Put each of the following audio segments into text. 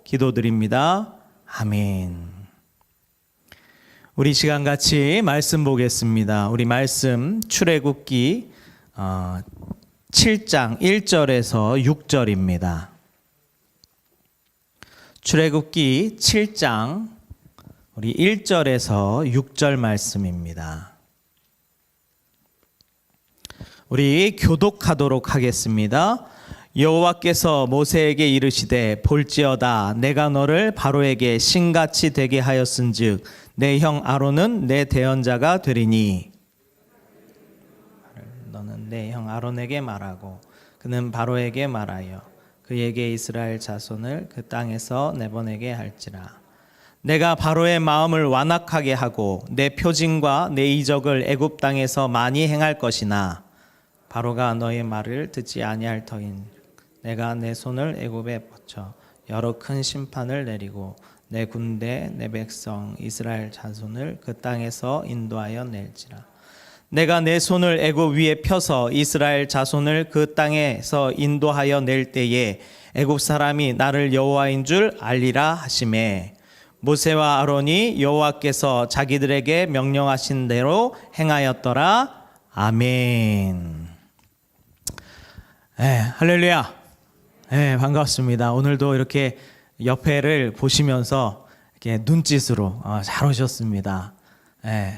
기도드립니다. 아멘. 우리 시간 같이 말씀 보겠습니다. 우리 말씀 출애굽기 7장 1절에서 6절입니다. 출애굽기 7장 우리 1절에서 6절 말씀입니다. 우리 교독하도록 하겠습니다. 여호와께서 모세에게 이르시되 볼지어다 내가 너를 바로에게 신같이 되게 하였은즉 내 형 아론은 내 대언자가 되리니 너는 내 형 아론에게 말하고 그는 바로에게 말하여 그에게 이스라엘 자손을 그 땅에서 내보내게 할지라. 내가 바로의 마음을 완악하게 하고 내 표징과 내 이적을 애굽 땅에서 많이 행할 것이나 바로가 너의 말을 듣지 아니할 터인 내가 내 손을 애굽에 뻗쳐 여러 큰 심판을 내리고 내 군대 내 백성 이스라엘 자손을 그 땅에서 인도하여 낼지라. 내가 내 손을 애굽 위에 펴서 이스라엘 자손을 그 땅에서 인도하여 낼 때에 애굽 사람이 나를 여호와인 줄 알리라 하시매 모세와 아론이 여호와께서 자기들에게 명령하신 대로 행하였더라. 아멘. 할렐루야. 반갑습니다. 오늘도 이렇게 옆에를 보시면서 이렇게 눈짓으로 잘 오셨습니다.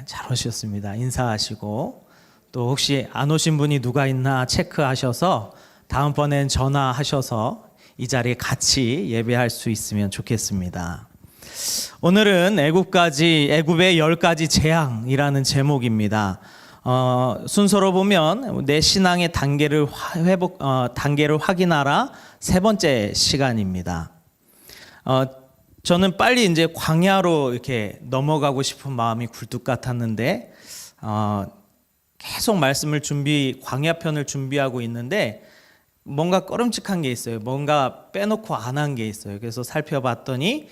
잘 오셨습니다. 인사하시고 또 혹시 안 오신 분이 누가 있나 체크하셔서 다음번엔 전화하셔서 이 자리에 같이 예배할 수 있으면 좋겠습니다. 오늘은 애굽의 10가지 재앙이라는 제목입니다. 순서로 보면 내 신앙의 단계를 확인하라 세 번째 시간입니다. 저는 빨리 이제 광야로 이렇게 넘어가고 싶은 마음이 굴뚝 같았는데 계속 말씀을 광야편을 준비하고 있는데 뭔가 꺼름칙한 게 있어요. 뭔가 빼놓고 안 한 게 있어요. 그래서 살펴봤더니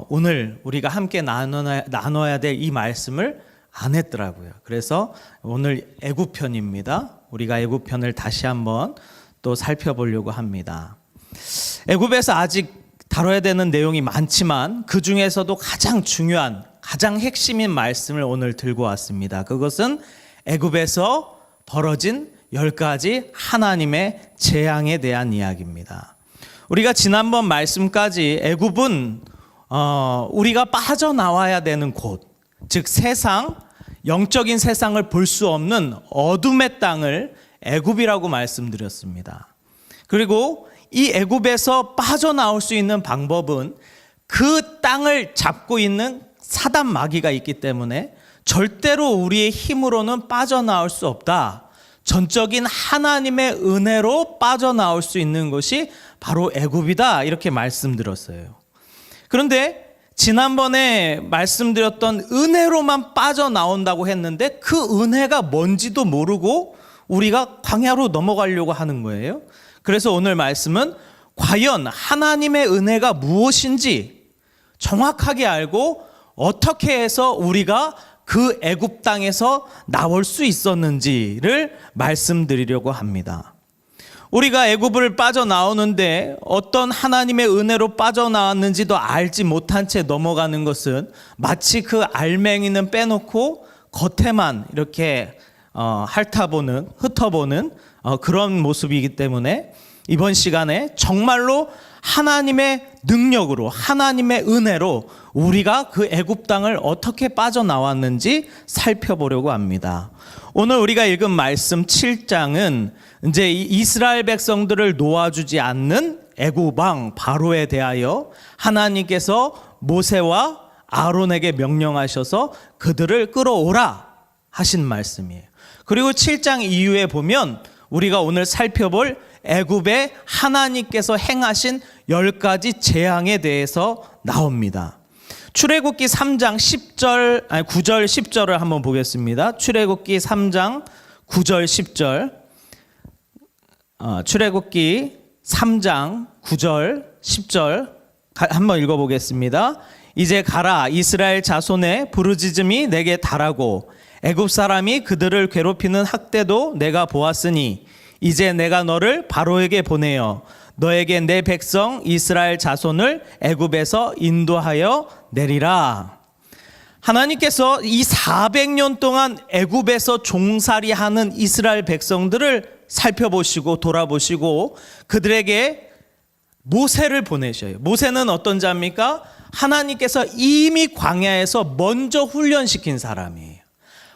오늘 우리가 함께 나눠야 될 이 말씀을 안 했더라고요. 그래서 오늘 애굽편입니다. 우리가 애굽편을 다시 한번 또 살펴보려고 합니다. 애굽에서 아직 다뤄야 되는 내용이 많지만 그 중에서도 가장 중요한, 가장 핵심인 말씀을 오늘 들고 왔습니다. 그것은 애굽에서 벌어진 10가지 하나님의 재앙에 대한 이야기입니다. 우리가 지난번 말씀까지 애굽은 우리가 빠져나와야 되는 곳, 즉 영적인 세상을 볼 수 없는 어둠의 땅을 애굽이라고 말씀드렸습니다. 그리고 이 애굽에서 빠져나올 수 있는 방법은 그 땅을 잡고 있는 사단 마귀가 있기 때문에 절대로 우리의 힘으로는 빠져나올 수 없다. 전적인 하나님의 은혜로 빠져나올 수 있는 것이 바로 애굽이다. 이렇게 말씀드렸어요. 그런데 지난번에 말씀드렸던 은혜로만 빠져나온다고 했는데 그 은혜가 뭔지도 모르고 우리가 광야로 넘어가려고 하는 거예요. 그래서 오늘 말씀은 과연 하나님의 은혜가 무엇인지 정확하게 알고 어떻게 해서 우리가 그 애굽 땅에서 나올 수 있었는지를 말씀드리려고 합니다. 우리가 애굽을 빠져나오는데 어떤 하나님의 은혜로 빠져나왔는지도 알지 못한 채 넘어가는 것은 마치 그 알맹이는 빼놓고 겉에만 이렇게 흩어보는 그런 모습이기 때문에 이번 시간에 정말로 하나님의 능력으로 하나님의 은혜로 우리가 그 애굽 땅을 어떻게 빠져나왔는지 살펴보려고 합니다. 오늘 우리가 읽은 말씀 7장은 이제 이스라엘 백성들을 놓아주지 않는 애굽 왕 바로에 대하여 하나님께서 모세와 아론에게 명령하셔서 그들을 끌어오라 하신 말씀이에요. 그리고 7장 이후에 보면 우리가 오늘 살펴볼 애굽에 하나님께서 행하신 10가지 재앙에 대해서 나옵니다. 출애굽기 3장 9절 10절을 한번 보겠습니다. 출애굽기 3장 9절 10절 출애굽기 3장 9절 10절 한번 읽어보겠습니다. 이제 가라 이스라엘 자손의 부르짖음이 내게 달하고 애굽 사람이 그들을 괴롭히는 학대도 내가 보았으니 이제 내가 너를 바로에게 보내어 너에게 내 백성 이스라엘 자손을 애굽에서 인도하여 내리라. 하나님께서 이 400년 동안 애굽에서 종살이하는 이스라엘 백성들을 살펴보시고 돌아보시고 그들에게 모세를 보내셔요. 모세는 어떤 자입니까? 하나님께서 이미 광야에서 먼저 훈련시킨 사람이에요.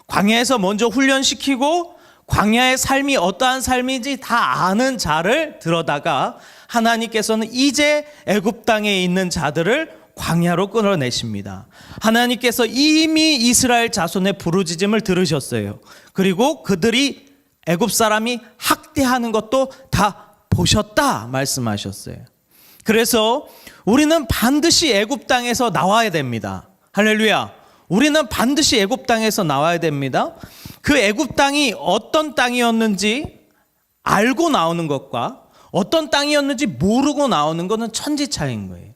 광야에서 먼저 훈련시키고 광야의 삶이 어떠한 삶인지 다 아는 자를 들어다가 하나님께서는 이제 애굽 땅에 있는 자들을 광야로 끌어내십니다. 하나님께서 이미 이스라엘 자손의 부르짖음을 들으셨어요. 그리고 그들이 애굽 사람이 학대하는 것도 다 보셨다 말씀하셨어요. 그래서 우리는 반드시 애굽 땅에서 나와야 됩니다. 할렐루야. 우리는 반드시 애굽 땅에서 나와야 됩니다. 그 애굽 땅이 어떤 땅이었는지 알고 나오는 것과 어떤 땅이었는지 모르고 나오는 것은 천지차이인 거예요.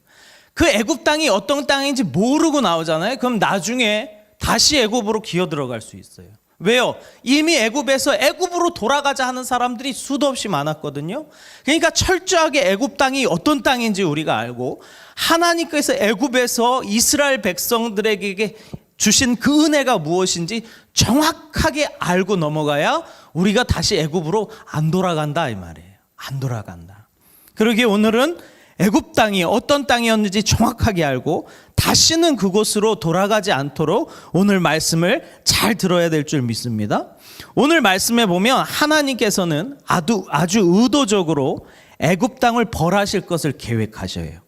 그 애굽 땅이 어떤 땅인지 모르고 나오잖아요. 그럼 나중에 다시 애굽으로 기어 들어갈 수 있어요. 왜요? 이미 애굽에서 애굽으로 돌아가자 하는 사람들이 수도 없이 많았거든요. 그러니까 철저하게 애굽 땅이 어떤 땅인지 우리가 알고 하나님께서 애굽에서 이스라엘 백성들에게 주신 그 은혜가 무엇인지 정확하게 알고 넘어가야 우리가 다시 애굽으로 안 돌아간다 이 말이에요. 안 돌아간다. 그러기에 오늘은 애굽 땅이 어떤 땅이었는지 정확하게 알고 다시는 그곳으로 돌아가지 않도록 오늘 말씀을 잘 들어야 될 줄 믿습니다. 오늘 말씀에 보면 하나님께서는 아주 의도적으로 애굽 땅을 벌하실 것을 계획하셔요.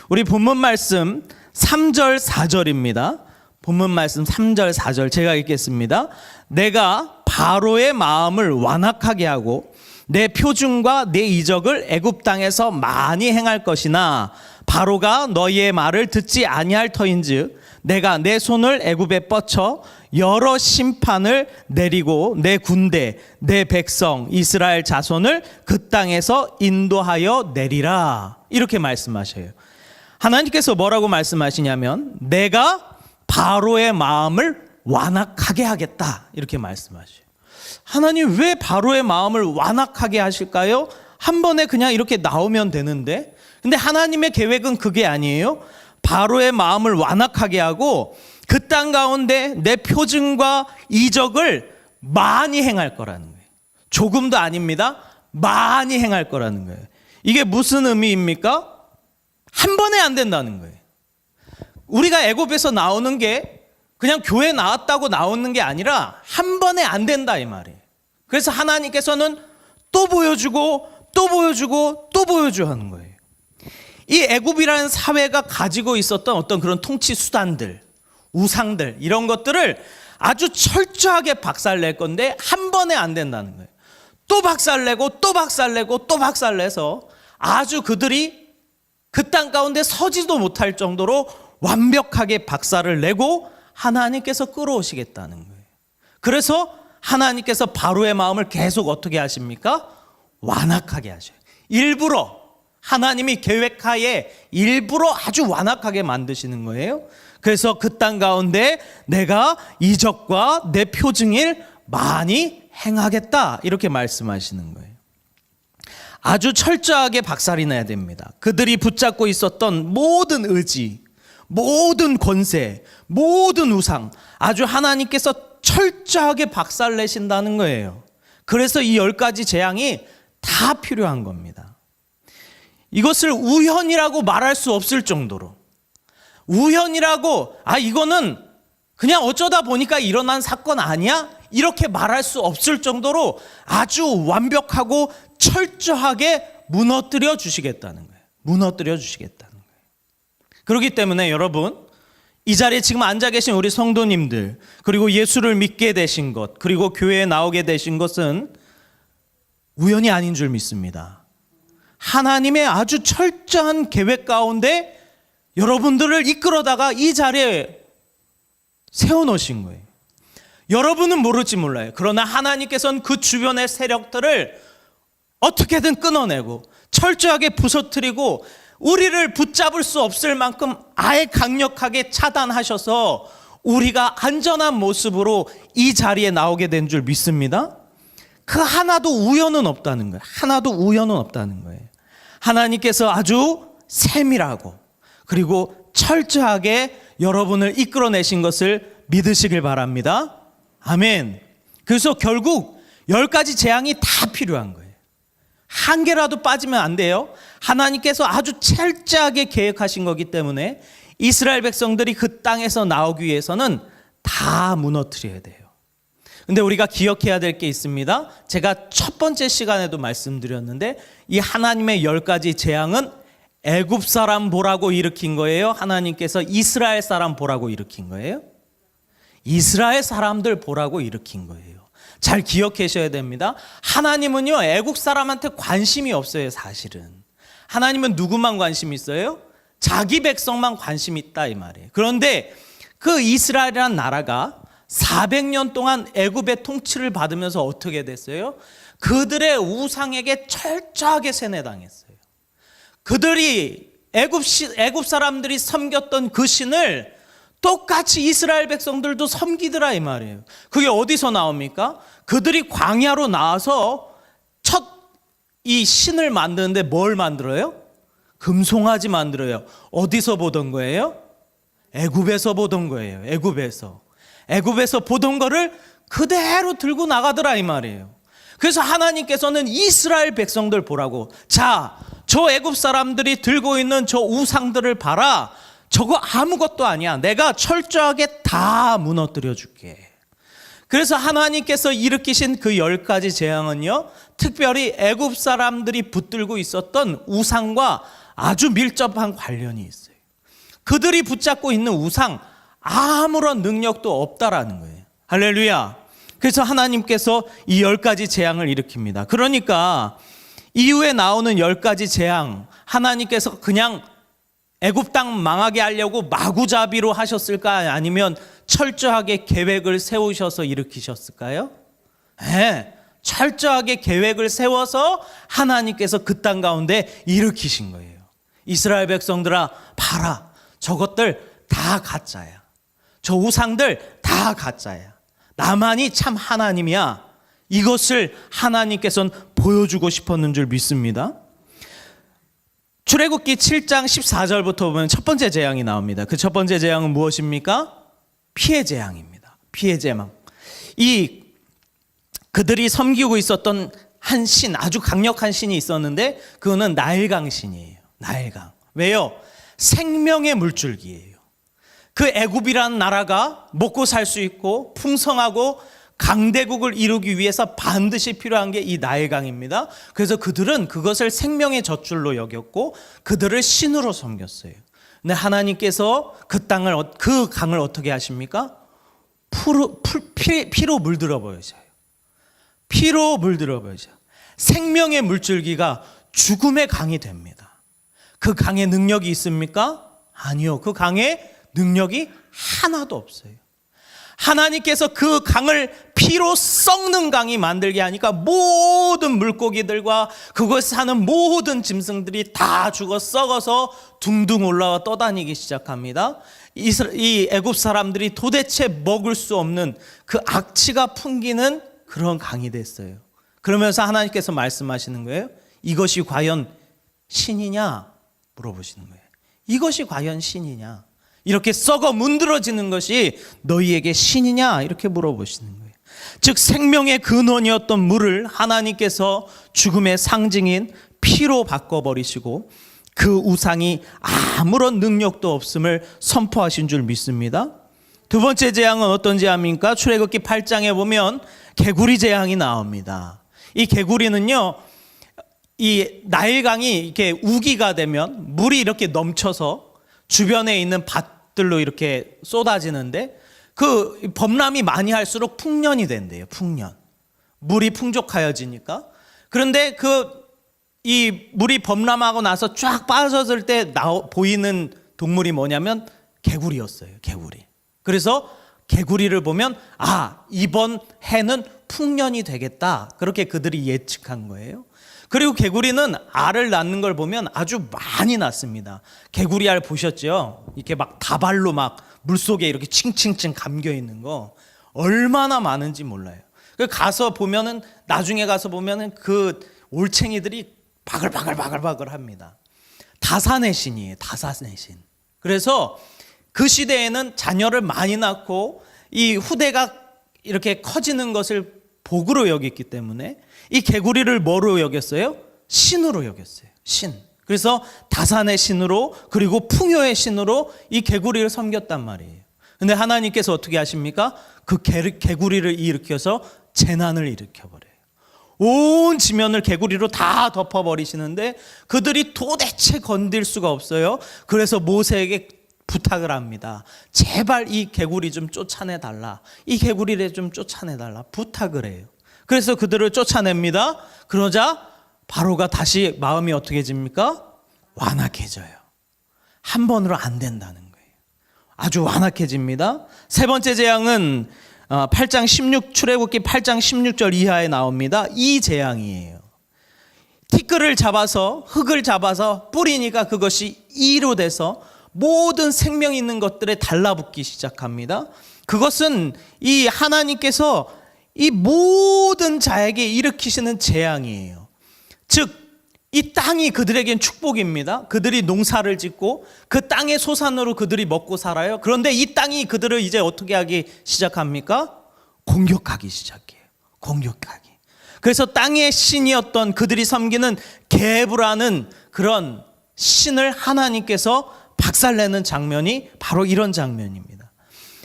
우리 본문 말씀 3절 4절입니다. 본문 말씀 3절 4절 제가 읽겠습니다. 내가 바로의 마음을 완악하게 하고 내 표징과 내 이적을 애굽 땅에서 많이 행할 것이나 바로가 너희의 말을 듣지 아니할 터인즉 내가 내 손을 애굽에 뻗쳐 여러 심판을 내리고 내 군대 내 백성 이스라엘 자손을 그 땅에서 인도하여 내리라. 이렇게 말씀하셔요. 하나님께서 뭐라고 말씀하시냐면 내가 바로의 마음을 완악하게 하겠다 이렇게 말씀하셔요. 하나님 왜 바로의 마음을 완악하게 하실까요? 한 번에 그냥 이렇게 나오면 되는데. 근데 하나님의 계획은 그게 아니에요. 바로의 마음을 완악하게 하고 그 땅 가운데 내 표징과 이적을 많이 행할 거라는 거예요. 조금도 아닙니다. 많이 행할 거라는 거예요. 이게 무슨 의미입니까? 한 번에 안 된다는 거예요. 우리가 애굽에서 나오는 게 그냥 교회 나왔다고 나오는 게 아니라 한 번에 안 된다 이 말이에요. 그래서 하나님께서는 또 보여주고 또 보여주고 또 보여줘 하는 거예요. 이 애굽이라는 사회가 가지고 있었던 어떤 그런 통치 수단들, 우상들 이런 것들을 아주 철저하게 박살낼 건데 한 번에 안 된다는 거예요. 또 박살내고 또 박살내고 또 박살내서 아주 그들이 그 땅 가운데 서지도 못할 정도로 완벽하게 박살을 내고 하나님께서 끌어오시겠다는 거예요. 그래서 하나님께서 바로의 마음을 계속 어떻게 하십니까? 완악하게 하셔요. 일부러 하나님이 계획하에 일부러 아주 완악하게 만드시는 거예요. 그래서 그 땅 가운데 내가 이적과 내 표징을 많이 행하겠다 이렇게 말씀하시는 거예요. 아주 철저하게 박살이 나야 됩니다. 그들이 붙잡고 있었던 모든 의지, 모든 권세, 모든 우상 아주 하나님께서 철저하게 박살내신다는 거예요. 그래서 이 10가지 재앙이 다 필요한 겁니다. 이것을 우연이라고 말할 수 없을 정도로 우연이라고 이거는 그냥 어쩌다 보니까 일어난 사건 아니야? 이렇게 말할 수 없을 정도로 아주 완벽하고 철저하게 무너뜨려 주시겠다는 거예요. 무너뜨려 주시겠다는 거예요. 그렇기 때문에 여러분 이 자리에 지금 앉아 계신 우리 성도님들 그리고 예수를 믿게 되신 것 그리고 교회에 나오게 되신 것은 우연이 아닌 줄 믿습니다. 하나님의 아주 철저한 계획 가운데 여러분들을 이끌어다가 이 자리에 세워놓으신 거예요. 여러분은 모를지 몰라요. 그러나 하나님께서는 그 주변의 세력들을 어떻게든 끊어내고 철저하게 부서뜨리고 우리를 붙잡을 수 없을 만큼 아예 강력하게 차단하셔서 우리가 안전한 모습으로 이 자리에 나오게 된 줄 믿습니다. 그 하나도 우연은 없다는 거예요. 하나도 우연은 없다는 거예요. 하나님께서 아주 세밀하고 그리고 철저하게 여러분을 이끌어내신 것을 믿으시길 바랍니다. 아멘. 그래서 결국 10가지 재앙이 다 필요한 거예요. 한 개라도 빠지면 안 돼요. 하나님께서 아주 철저하게 계획하신 거기 때문에 이스라엘 백성들이 그 땅에서 나오기 위해서는 다 무너뜨려야 돼요. 근데 우리가 기억해야 될 게 있습니다. 제가 첫 번째 시간에도 말씀드렸는데 이 하나님의 10가지 재앙은 애굽 사람 보라고 일으킨 거예요? 하나님께서 이스라엘 사람 보라고 일으킨 거예요? 이스라엘 사람들 보라고 일으킨 거예요. 잘 기억하셔야 됩니다. 하나님은요, 애국 사람한테 관심이 없어요, 사실은. 하나님은 누구만 관심이 있어요? 자기 백성만 관심이 있다, 이 말이에요. 그런데 그 이스라엘이라는 나라가 400년 동안 애굽의 통치를 받으면서 어떻게 됐어요? 그들의 우상에게 철저하게 세뇌당했어요. 그들이 애굽 사람들이 섬겼던 그 신을 똑같이 이스라엘 백성들도 섬기더라, 이 말이에요. 그게 어디서 나옵니까? 그들이 광야로 나와서 첫 이 신을 만드는데 뭘 만들어요? 금송아지 만들어요. 어디서 보던 거예요? 애굽에서 보던 거예요. 애굽에서 보던 거를 그대로 들고 나가더라, 이 말이에요. 그래서 하나님께서는 이스라엘 백성들 보라고, 자, 저 애굽 사람들이 들고 있는 저 우상들을 봐라. 저거 아무것도 아니야. 내가 철저하게 다 무너뜨려 줄게. 그래서 하나님께서 일으키신 그 10가지 재앙은요, 특별히 애굽 사람들이 붙들고 있었던 우상과 아주 밀접한 관련이 있어요. 그들이 붙잡고 있는 우상 아무런 능력도 없다라는 거예요. 할렐루야. 그래서 하나님께서 이 10가지 재앙을 일으킵니다. 그러니까 이후에 나오는 10가지 재앙, 하나님께서 그냥 애굽 땅 망하게 하려고 마구잡이로 하셨을까? 아니면 철저하게 계획을 세우셔서 일으키셨을까요? 네, 철저하게 계획을 세워서 하나님께서 그 땅 가운데 일으키신 거예요. 이스라엘 백성들아, 봐라. 저것들 다 가짜야. 저 우상들 다 가짜야. 나만이 참 하나님이야. 이것을 하나님께서는 보여주고 싶었는 줄 믿습니다. 출애굽기 7장 14절부터 보면 첫 번째 재앙이 나옵니다. 그 첫 번째 재앙은 무엇입니까? 피해 재앙입니다. 피해 재앙. 그들이 섬기고 있었던 한 신, 아주 강력한 신이 있었는데 그거는 나일강 신이에요. 나일강. 왜요? 생명의 물줄기예요. 그 애굽이라는 나라가 먹고 살 수 있고 풍성하고 강대국을 이루기 위해서 반드시 필요한 게 이 나일강입니다. 그래서 그들은 그것을 생명의 젖줄로 여겼고 그들을 신으로 섬겼어요. 근데 하나님께서 그 강을 어떻게 하십니까? 피로 물들어 버리셔요. 피로 물들어 버리셔요. 생명의 물줄기가 죽음의 강이 됩니다. 그 강에 능력이 있습니까? 아니요. 그 강에 능력이 하나도 없어요. 하나님께서 그 강을 피로 썩는 강이 만들게 하니까 모든 물고기들과 그곳에 사는 모든 짐승들이 다 죽어 썩어서 둥둥 올라와 떠다니기 시작합니다. 이 애굽 사람들이 도대체 먹을 수 없는 그 악취가 풍기는 그런 강이 됐어요. 그러면서 하나님께서 말씀하시는 거예요. 이것이 과연 신이냐? 물어보시는 거예요. 이것이 과연 신이냐? 이렇게 썩어 문드러지는 것이 너희에게 신이냐? 이렇게 물어보시는 거예요. 즉 생명의 근원이었던 물을 하나님께서 죽음의 상징인 피로 바꿔버리시고 그 우상이 아무런 능력도 없음을 선포하신 줄 믿습니다. 두 번째 재앙은 어떤 재앙입니까? 출애굽기 8장에 보면 개구리 재앙이 나옵니다. 이 개구리는요, 이 나일강이 이렇게 우기가 되면 물이 이렇게 넘쳐서 주변에 있는 밭들로 이렇게 쏟아지는데 그 범람이 많이 할수록 풍년이 된대요. 풍년. 물이 풍족하여지니까. 그런데 이 물이 범람하고 나서 쫙 빠졌을 때 보이는 동물이 뭐냐면 개구리였어요. 개구리. 그래서 개구리를 보면 이번 해는 풍년이 되겠다. 그렇게 그들이 예측한 거예요. 그리고 개구리는 알을 낳는 걸 보면 아주 많이 낳습니다. 개구리 알 보셨죠? 이렇게 막 다발로 막 물속에 이렇게 칭칭칭 감겨 있는 거 얼마나 많은지 몰라요. 나중에 가서 보면은 그 올챙이들이 바글바글 합니다. 다산의 신이에요. 다산의 신. 그래서 그 시대에는 자녀를 많이 낳고 이 후대가 이렇게 커지는 것을 복으로 여겼기 때문에 이 개구리를 뭐로 여겼어요? 신으로 여겼어요. 신. 그래서 다산의 신으로 그리고 풍요의 신으로 이 개구리를 섬겼단 말이에요. 근데 하나님께서 어떻게 하십니까? 그 개구리를 일으켜서 재난을 일으켜버려요. 온 지면을 개구리로 다 덮어버리시는데 그들이 도대체 건들 수가 없어요. 그래서 모세에게 부탁을 합니다. 제발 이 개구리 좀 쫓아내달라. 이 개구리를 좀 쫓아내달라. 부탁을 해요. 그래서 그들을 쫓아냅니다. 그러자 바로가 다시 마음이 어떻게 집니까? 완악해져요. 한 번으로 안 된다는 거예요. 아주 완악해집니다. 세 번째 재앙은 8장 16 출애굽기 8장 16절 이하에 나옵니다. 이 재앙이에요. 티끌을 잡아서 흙을 잡아서 뿌리니까 그것이 이로 돼서 모든 생명 있는 것들에 달라붙기 시작합니다. 그것은 이 하나님께서 이 모든 자에게 일으키시는 재앙이에요. 즉, 이 땅이 그들에겐 축복입니다. 그들이 농사를 짓고 그 땅의 소산으로 그들이 먹고 살아요. 그런데 이 땅이 그들을 이제 어떻게 하기 시작합니까? 공격하기 시작해요. 공격하기. 그래서 땅의 신이었던 그들이 섬기는 게브라는 그런 신을 하나님께서 박살내는 장면이 바로 이런 장면입니다.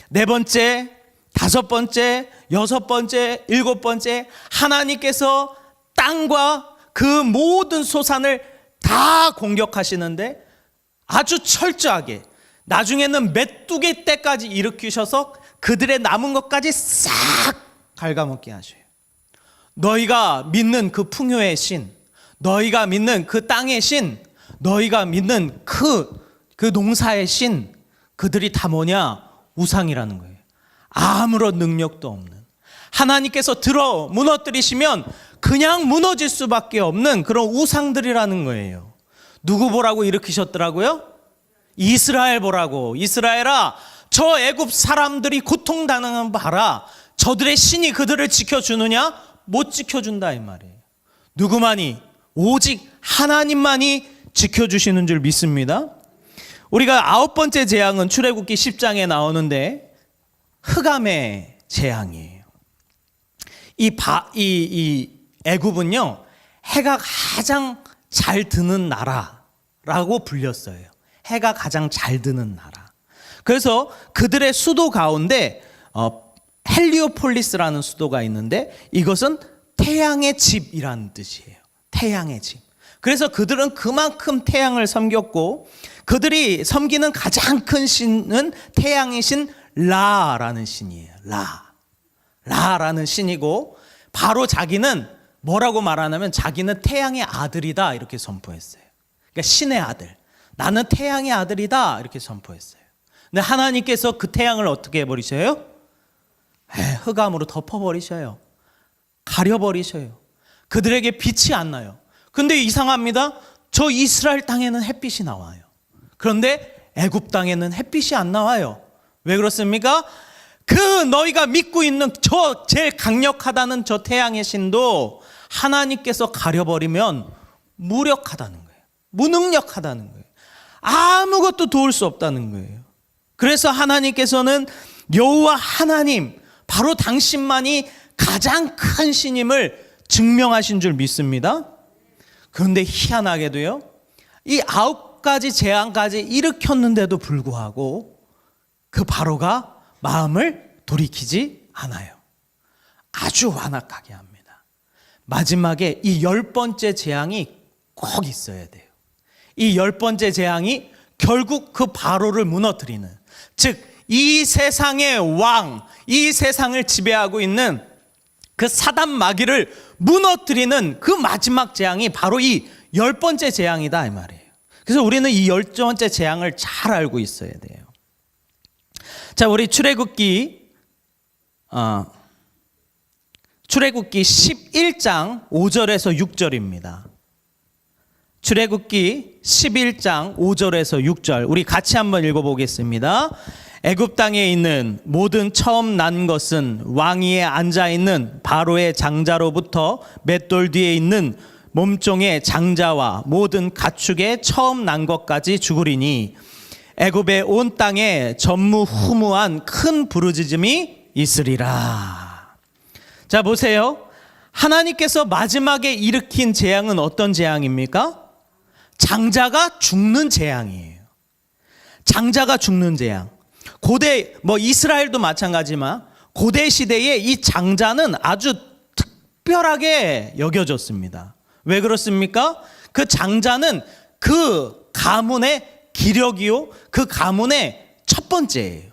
네 번째, 다섯 번째, 여섯 번째, 일곱 번째, 하나님께서 땅과 그 모든 소산을 다 공격하시는데 아주 철저하게 나중에는 메뚜기 떼까지 일으키셔서 그들의 남은 것까지 싹 갉아먹게 하셔요. 너희가 믿는 그 풍요의 신, 너희가 믿는 그 땅의 신, 너희가 믿는 그 농사의 신, 그들이 다 뭐냐? 우상이라는 거예요. 아무런 능력도 없는. 하나님께서 무너뜨리시면 그냥 무너질 수밖에 없는 그런 우상들이라는 거예요. 누구 보라고 일으키셨더라고요? 이스라엘 보라고. 이스라엘아, 저 애굽 사람들이 고통당하는 거 봐라. 저들의 신이 그들을 지켜주느냐? 못 지켜준다 이 말이에요. 누구만이? 오직 하나님만이 지켜주시는 줄 믿습니다. 우리가 아홉 번째 재앙은 출애굽기 10장에 나오는데 흑암의 재앙이에요. 이 애굽은요, 해가 가장 잘 드는 나라라고 불렸어요. 해가 가장 잘 드는 나라. 그래서 그들의 수도 가운데 헬리오폴리스라는 수도가 있는데 이것은 태양의 집이라는 뜻이에요. 태양의 집. 그래서 그들은 그만큼 태양을 섬겼고 그들이 섬기는 가장 큰 신은 태양의 신 라라는 신이에요. 라라는 신이고 바로 자기는 뭐라고 말하냐면 자기는 태양의 아들이다 이렇게 선포했어요. 그러니까 신의 아들. 나는 태양의 아들이다 이렇게 선포했어요. 근데 하나님께서 그 태양을 어떻게 해버리셔요? 흑암으로 덮어버리셔요. 가려버리셔요. 그들에게 빛이 안 나요. 근데 이상합니다. 저 이스라엘 땅에는 햇빛이 나와요. 그런데 애굽 땅에는 햇빛이 안 나와요. 왜 그렇습니까? 그 너희가 믿고 있는 저 제일 강력하다는 저 태양의 신도 하나님께서 가려버리면 무력하다는 거예요. 무능력하다는 거예요. 아무것도 도울 수 없다는 거예요. 그래서 하나님께서는 여호와 하나님, 바로 당신만이 가장 큰 신임을 증명하신 줄 믿습니다. 그런데 희한하게도요, 이 9가지 재앙까지 일으켰는데도 불구하고 그 바로가 마음을 돌이키지 않아요. 아주 완악하게 합니다. 마지막에 이 10번째 재앙이 꼭 있어야 돼요. 이 10번째 재앙이 결국 그 바로를 무너뜨리는, 즉 이 세상의 왕, 이 세상을 지배하고 있는 그 사단 마귀를 무너뜨리는 그 마지막 재앙이 바로 이 10번째 재앙이다 이 말이에요. 그래서 우리는 이 10번째 재앙을 잘 알고 있어야 돼요. 자, 우리 출애굽기 11장 5절에서 6절입니다. 출애굽기 11장 5절에서 6절 우리 같이 한번 읽어보겠습니다. 애굽 땅에 있는 모든 처음 난 것은 왕위에 앉아 있는 바로의 장자로부터 맷돌 뒤에 있는 몸종의 장자와 모든 가축의 처음 난 것까지 죽으리니 애굽의 온 땅에 전무후무한 큰 부르짖음이 있으리라. 자, 보세요. 하나님께서 마지막에 일으킨 재앙은 어떤 재앙입니까? 장자가 죽는 재앙이에요. 장자가 죽는 재앙. 고대 이스라엘도 마찬가지지만 고대 시대에 이 장자는 아주 특별하게 여겨졌습니다. 왜 그렇습니까? 그 장자는 그 가문의 기력이요, 그 가문의 첫 번째예요.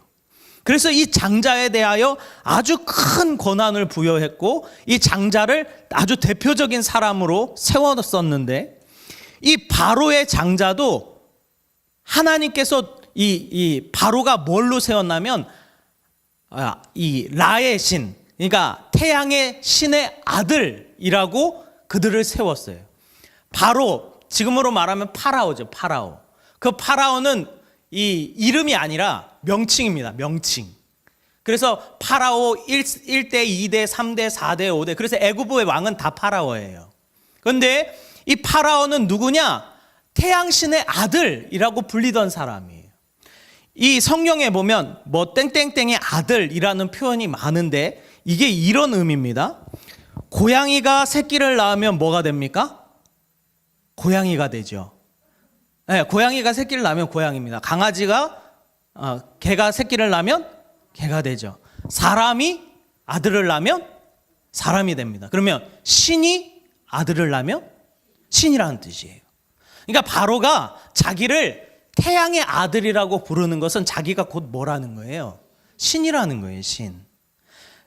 그래서 이 장자에 대하여 아주 큰 권한을 부여했고 이 장자를 아주 대표적인 사람으로 세웠었는데, 이 바로의 장자도 하나님께서 이 바로가 뭘로 세웠냐면 이 라의 신, 그러니까 태양의 신의 아들이라고 그들을 세웠어요. 바로 지금으로 말하면 파라오죠. 파라오. 그 파라오는 이 이름이 아니라 명칭입니다. 명칭. 그래서 파라오 1대, 2대, 3대, 4대, 5대. 그래서 애굽의 왕은 다 파라오예요. 그런데 이 파라오는 누구냐? 태양신의 아들이라고 불리던 사람이에요. 이 성경에 보면 땡땡땡의 아들이라는 표현이 많은데 이게 이런 의미입니다. 고양이가 새끼를 낳으면 뭐가 됩니까? 고양이가 되죠. 네, 고양이가 새끼를 낳으면 고양이입니다. 강아지가 개가 새끼를 낳으면 개가 되죠. 사람이 아들을 낳으면 사람이 됩니다. 그러면 신이 아들을 낳으면 신이라는 뜻이에요. 그러니까 바로가 자기를 태양의 아들이라고 부르는 것은 자기가 곧 뭐라는 거예요? 신이라는 거예요. 신.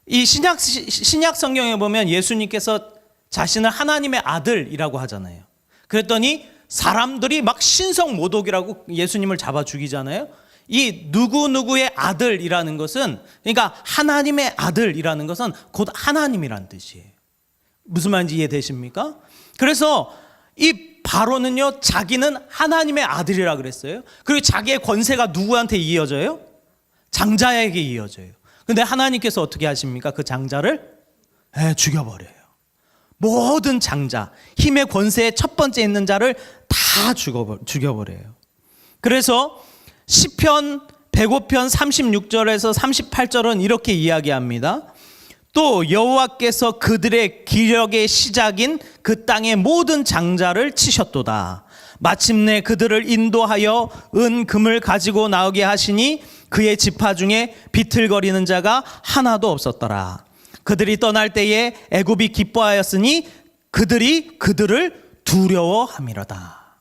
이 신약 성경에 보면 예수님께서 자신을 하나님의 아들이라고 하잖아요. 그랬더니 사람들이 막 신성 모독이라고 예수님을 잡아 죽이잖아요. 이 누구누구의 아들이라는 것은, 그러니까 하나님의 아들이라는 것은 곧 하나님이라는 뜻이에요. 무슨 말인지 이해되십니까? 그래서 이 바로는요, 자기는 하나님의 아들이라 그랬어요. 그리고 자기의 권세가 누구한테 이어져요? 장자에게 이어져요. 근데 하나님께서 어떻게 하십니까? 그 장자를 죽여버려요. 모든 장자, 힘의 권세의 첫 번째 있는 자를 다 죽여버려요. 그래서 시편 105편 36절에서 38절은 이렇게 이야기합니다. 또 여호와께서 그들의 기력의 시작인 그 땅의 모든 장자를 치셨도다. 마침내 그들을 인도하여 은 금을 가지고 나오게 하시니 그의 지파 중에 비틀거리는 자가 하나도 없었더라. 그들이 떠날 때에 애굽이 기뻐하였으니 그들이 그들을 두려워함이로다.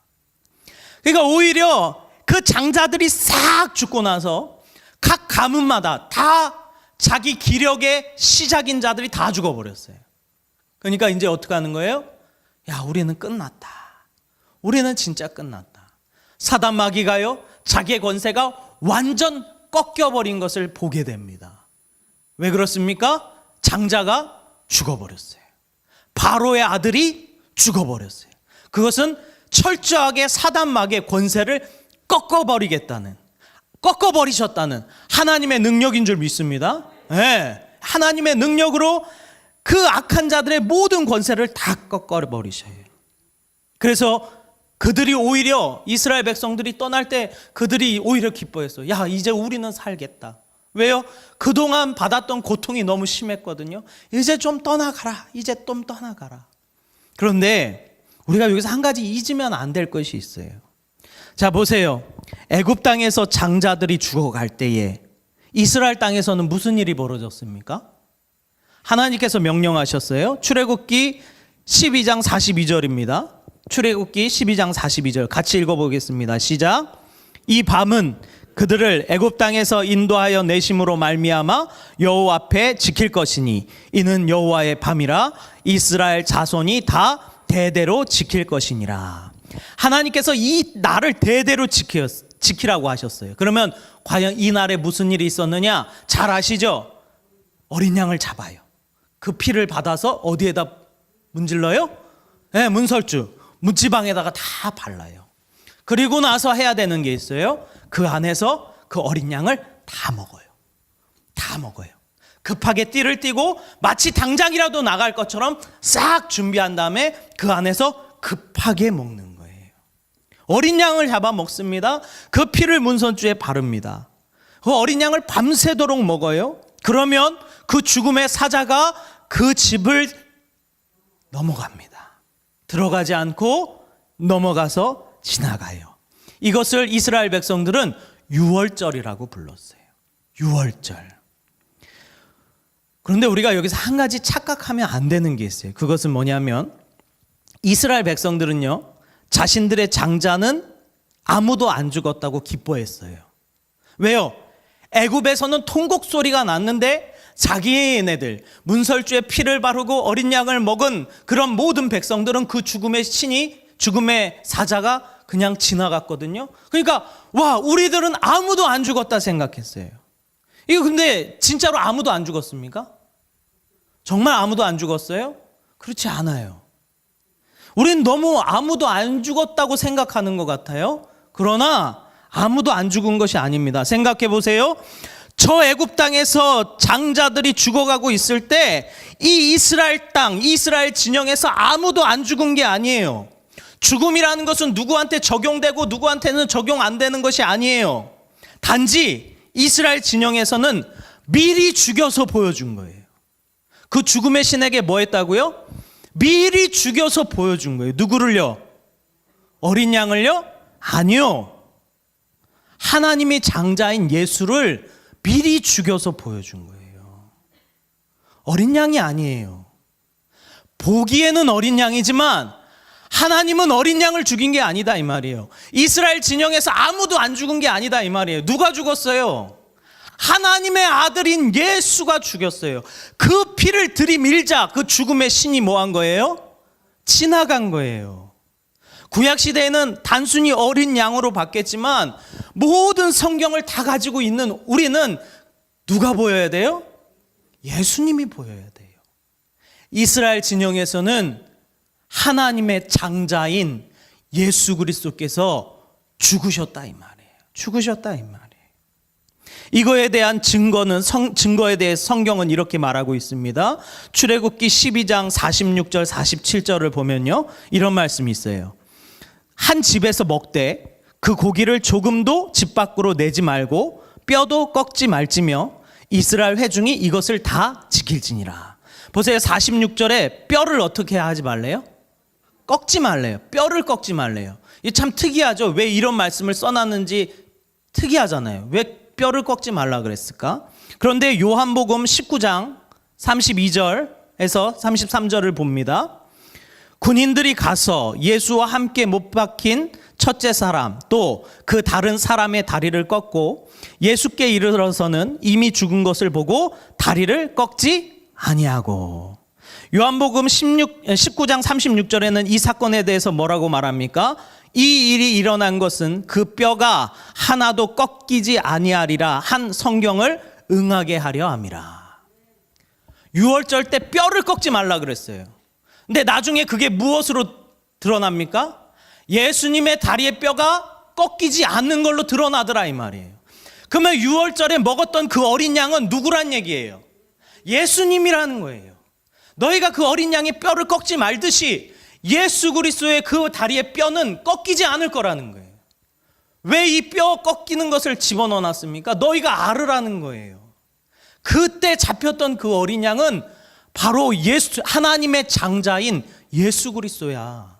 그러니까 오히려 그 장자들이 싹 죽고 나서 각 가문마다 다 자기 기력의 시작인 자들이 다 죽어버렸어요. 그러니까 이제 어떻게 하는 거예요? 야, 우리는 끝났다. 우리는 진짜 끝났다. 사단 마귀가요, 자기의 권세가 완전 꺾여버린 것을 보게 됩니다. 왜 그렇습니까? 장자가 죽어버렸어요. 바로의 아들이 죽어버렸어요. 그것은 철저하게 사단 마귀의 권세를 꺾어버리셨다는 하나님의 능력인 줄 믿습니다. 네, 하나님의 능력으로 그 악한 자들의 모든 권세를 다 꺾어버리셔요. 그래서 그들이 오히려 이스라엘 백성들이 떠날 때 그들이 오히려 기뻐했어요. 야, 이제 우리는 살겠다. 왜요? 그동안 받았던 고통이 너무 심했거든요. 이제 좀 떠나가라. 이제 좀 떠나가라. 그런데 우리가 여기서 한 가지 잊으면 안 될 것이 있어요. 자, 보세요. 애굽 땅에서 장자들이 죽어갈 때에 이스라엘 땅에서는 무슨 일이 벌어졌습니까? 하나님께서 명령하셨어요. 출애굽기 12장 42절입니다. 출애굽기 12장 42절 같이 읽어보겠습니다. 시작. 이 밤은 그들을 애굽 땅에서 인도하여 내심으로 말미암아 여호와 앞에 지킬 것이니 이는 여호와의 밤이라 이스라엘 자손이 다 대대로 지킬 것이니라. 하나님께서 이 날을 대대로 지키라고 하셨어요. 그러면 과연 이 날에 무슨 일이 있었느냐? 잘 아시죠? 어린 양을 잡아요. 그 피를 받아서 어디에다 문질러요? 네, 문설주, 문지방에다가 다 발라요. 그리고 나서 해야 되는 게 있어요. 그 안에서 그 어린 양을 다 먹어요. 다 먹어요. 급하게 띠를 띠고 마치 당장이라도 나갈 것처럼 싹 준비한 다음에 그 안에서 급하게 먹는 거예요. 어린 양을 잡아 먹습니다. 그 피를 문선주에 바릅니다. 그 어린 양을 밤새도록 먹어요. 그러면 그 죽음의 사자가 그 집을 넘어갑니다. 들어가지 않고 넘어가서 지나가요. 이것을 이스라엘 백성들은 유월절이라고 불렀어요. 유월절. 그런데 우리가 여기서 한 가지 착각하면 안 되는 게 있어요. 그것은 뭐냐면 이스라엘 백성들은요, 자신들의 장자는 아무도 안 죽었다고 기뻐했어요. 왜요? 애굽에서는 통곡 소리가 났는데 자기네들 문설주에 피를 바르고 어린 양을 먹은 그런 모든 백성들은 그 죽음의 신이, 죽음의 사자가 그냥 지나갔거든요. 그러니까 와, 우리들은 아무도 안 죽었다 생각했어요. 이거 근데 진짜로 아무도 안 죽었습니까? 정말 아무도 안 죽었어요? 그렇지 않아요. 우린 너무 아무도 안 죽었다고 생각하는 것 같아요. 그러나 아무도 안 죽은 것이 아닙니다. 생각해 보세요. 저 애굽 땅에서 장자들이 죽어가고 있을 때 이 이스라엘 땅, 이스라엘 진영에서 아무도 안 죽은 게 아니에요. 죽음이라는 것은 누구한테 적용되고 누구한테는 적용 안 되는 것이 아니에요. 단지 이스라엘 진영에서는 미리 죽여서 보여준 거예요. 그 죽음의 신에게 뭐 했다고요? 미리 죽여서 보여준 거예요. 누구를요? 어린 양을요? 아니요. 하나님이 장자인 예수를 미리 죽여서 보여준 거예요. 어린 양이 아니에요. 보기에는 어린 양이지만 하나님은 어린 양을 죽인 게 아니다 이 말이에요. 이스라엘 진영에서 아무도 안 죽은 게 아니다 이 말이에요. 누가 죽었어요? 하나님의 아들인 예수가 죽였어요. 그 피를 들이밀자 그 죽음의 신이 뭐 한 거예요? 지나간 거예요. 구약시대에는 단순히 어린 양으로 봤겠지만 모든 성경을 다 가지고 있는 우리는 누가 보여야 돼요? 예수님이 보여야 돼요. 이스라엘 진영에서는 하나님의 장자인 예수 그리스도께서 죽으셨다 이 말이에요. 죽으셨다 이 말이에요. 이거에 대한 증거에 대해 성경은 이렇게 말하고 있습니다. 출애굽기 12장 46절 47절을 보면요, 이런 말씀이 있어요. 한 집에서 먹되 그 고기를 조금도 집 밖으로 내지 말고 뼈도 꺾지 말지며 이스라엘 회중이 이것을 다 지킬지니라. 보세요. 46절에 뼈를 어떻게 하지 말래요? 꺾지 말래요. 뼈를 꺾지 말래요. 이게 참 특이하죠. 왜 이런 말씀을 써놨는지 특이하잖아요. 왜 뼈를 꺾지 말라 그랬을까? 그런데 요한복음 19장 32절에서 33절을 봅니다. 군인들이 가서 예수와 함께 못 박힌 첫째 사람 또 그 다른 사람의 다리를 꺾고 예수께 이르러서는 이미 죽은 것을 보고 다리를 꺾지 아니하고. 요한복음 19장 36절에는 이 사건에 대해서 뭐라고 말합니까? 이 일이 일어난 것은 그 뼈가 하나도 꺾이지 아니하리라 한 성경을 응하게 하려 함이라. 유월절 때 뼈를 꺾지 말라 그랬어요. 근데 나중에 그게 무엇으로 드러납니까? 예수님의 다리의 뼈가 꺾이지 않는 걸로 드러나더라 이 말이에요. 그러면 유월절에 먹었던 그 어린 양은 누구란 얘기예요? 예수님이라는 거예요. 너희가 그 어린 양의 뼈를 꺾지 말듯이 예수 그리스도의 그 다리의 뼈는 꺾이지 않을 거라는 거예요. 왜 이 뼈 꺾이는 것을 집어넣어 놨습니까? 너희가 알으라는 거예요. 그때 잡혔던 그 어린 양은 바로 예수, 하나님의 장자인 예수 그리스도야.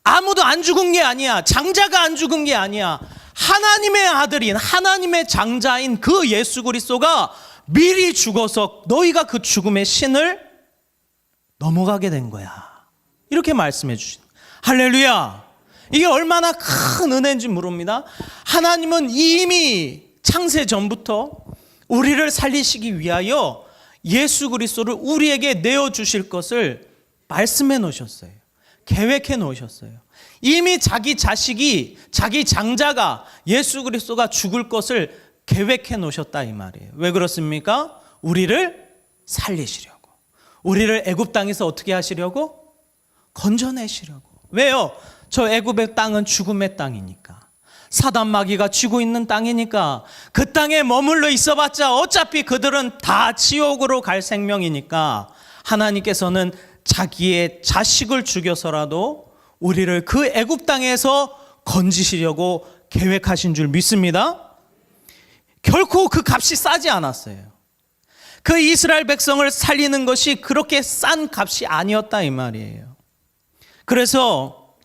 아무도 안 죽은 게 아니야. 장자가 안 죽은 게 아니야. 하나님의 아들인, 하나님의 장자인 그 예수 그리스도가 미리 죽어서 너희가 그 죽음의 신을 넘어가게 된 거야. 이렇게 말씀해 주신. 할렐루야. 이게 얼마나 큰 은혜인지 모릅니다. 하나님은 이미 창세 전부터 우리를 살리시기 위하여 예수 그리스도를 우리에게 내어주실 것을 말씀해 놓으셨어요. 계획해 놓으셨어요. 이미 자기 자식이, 자기 장자가 예수 그리스도가 죽을 것을 계획해 놓으셨다 이 말이에요. 왜 그렇습니까? 우리를 살리시려고. 우리를 애굽 땅에서 어떻게 하시려고? 건져내시려고. 왜요? 저 애굽의 땅은 죽음의 땅이니까. 사단 마귀가 쥐고 있는 땅이니까. 그 땅에 머물러 있어봤자 어차피 그들은 다 지옥으로 갈 생명이니까 하나님께서는 자기의 자식을 죽여서라도 우리를 그 애굽 땅에서 건지시려고 계획하신 줄 믿습니다. 결코 그 값이 싸지 않았어요. 그 이스라엘 백성을 살리는 것이 그렇게 싼 값이 아니었다 이 말이에요. 그래서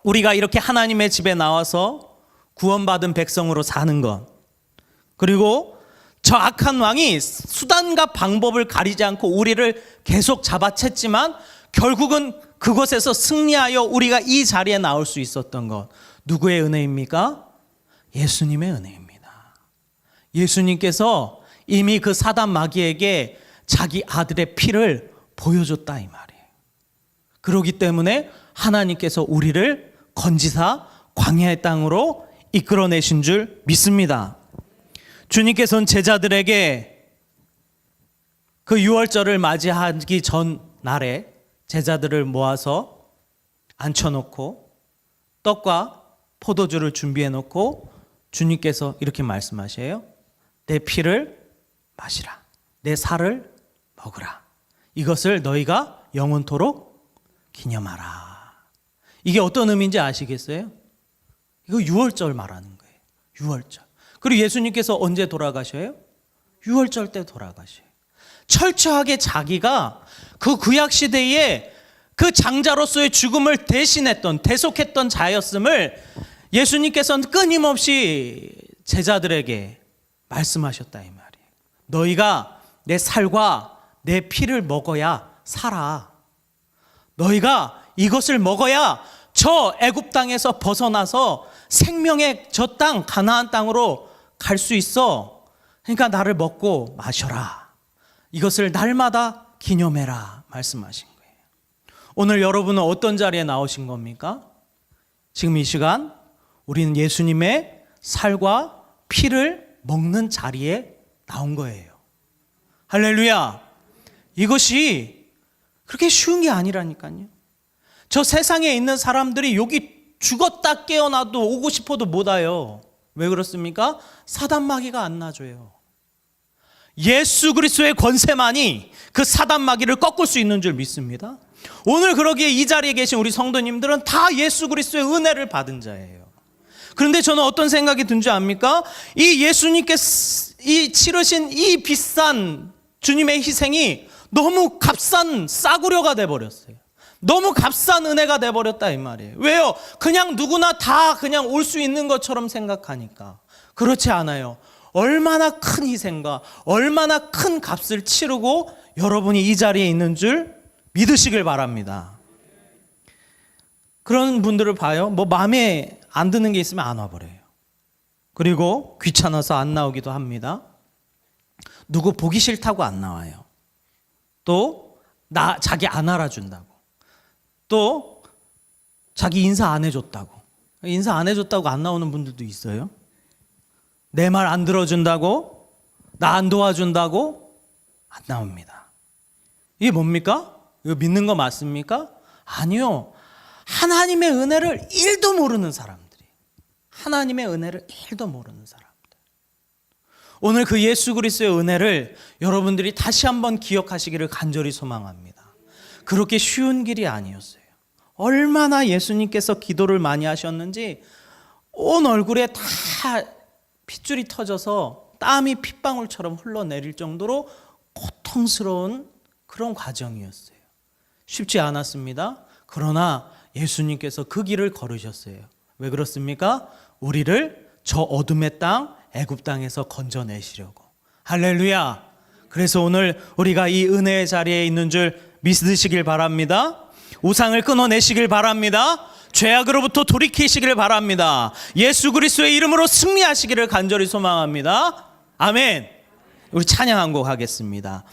우리가 이렇게 하나님의 집에 나와서 구원받은 백성으로 사는 것, 그리고 저 악한 왕이 수단과 방법을 가리지 않고 우리를 계속 잡아챘지만 결국은 그곳에서 승리하여 우리가 이 자리에 나올 수 있었던 것, 누구의 은혜입니까? 예수님의 은혜입니다. 예수님께서 이미 그 사단 마귀에게 자기 아들의 피를 보여줬다 이 말이에요. 그렇기 때문에 하나님께서 우리를 건지사 광야의 땅으로 이끌어내신 줄 믿습니다. 주님께서는 제자들에게 그 유월절을 맞이하기 전 날에 제자들을 모아서 앉혀놓고 떡과 포도주를 준비해 놓고 주님께서 이렇게 말씀하셔요. 내 피를 마시라. 내 살을 먹으라. 이것을 너희가 영원토록 기념하라. 이게 어떤 의미인지 아시겠어요? 이거 유월절 말하는 거예요. 유월절. 그리고 예수님께서 언제 돌아가셔요? 유월절 때 돌아가셔요. 철저하게 자기가 그 구약시대에 그 장자로서의 죽음을 대신했던, 대속했던 자였음을 예수님께서는 끊임없이 제자들에게 말씀하셨다 이 말이에요. 너희가 내 살과 내 피를 먹어야 살아. 너희가 이것을 먹어야 저 애굽 땅에서 벗어나서 생명의 저 땅 가나안 땅으로 갈 수 있어. 그러니까 나를 먹고 마셔라. 이것을 날마다 기념해라 말씀하신 거예요. 오늘 여러분은 어떤 자리에 나오신 겁니까? 지금 이 시간 우리는 예수님의 살과 피를 먹는 자리에 나온 거예요. 할렐루야. 이것이 그렇게 쉬운 게 아니라니까요. 저 세상에 있는 사람들이 여기 죽었다 깨어나도 오고 싶어도 못 와요. 왜 그렇습니까? 사단 마귀가 안 놔줘요. 예수 그리스도의 권세만이 그 사단 마귀를 꺾을 수 있는 줄 믿습니다. 오늘 그러기에 이 자리에 계신 우리 성도님들은 다 예수 그리스도의 은혜를 받은 자예요. 그런데 저는 어떤 생각이 든 줄 압니까? 이 예수님께서 이 치르신 이 비싼 주님의 희생이 너무 값싼 싸구려가 돼버렸어요. 너무 값싼 은혜가 돼버렸다 이 말이에요. 왜요? 그냥 누구나 다 그냥 올 수 있는 것처럼 생각하니까. 그렇지 않아요. 얼마나 큰 희생과 얼마나 큰 값을 치르고 여러분이 이 자리에 있는 줄 믿으시길 바랍니다. 그런 분들을 봐요. 뭐 마음에 안 드는 게 있으면 안 와버려요. 그리고 귀찮아서 안 나오기도 합니다. 누구 보기 싫다고 안 나와요. 또 자기 안 알아준다고. 또 자기 인사 안 해줬다고. 인사 안 해줬다고 안 나오는 분들도 있어요. 내 말 안 들어준다고, 나 안 도와준다고 안 나옵니다. 이게 뭡니까? 이거 믿는 거 맞습니까? 아니요. 하나님의 은혜를 1도 모르는 사람들이. 하나님의 은혜를 1도 모르는 사람들. 오늘 그 예수 그리스도의 은혜를 여러분들이 다시 한번 기억하시기를 간절히 소망합니다. 그렇게 쉬운 길이 아니었어요. 얼마나 예수님께서 기도를 많이 하셨는지 온 얼굴에 다 핏줄이 터져서 땀이 핏방울처럼 흘러내릴 정도로 고통스러운 그런 과정이었어요. 쉽지 않았습니다. 그러나 예수님께서 그 길을 걸으셨어요. 왜 그렇습니까? 우리를 저 어둠의 땅 애굽 땅에서 건져내시려고. 할렐루야. 그래서 오늘 우리가 이 은혜의 자리에 있는 줄 믿으시길 바랍니다. 우상을 끊어내시길 바랍니다. 죄악으로부터 돌이키시기를 바랍니다. 예수 그리스도의 이름으로 승리하시기를 간절히 소망합니다. 아멘. 우리 찬양 한 곡 하겠습니다.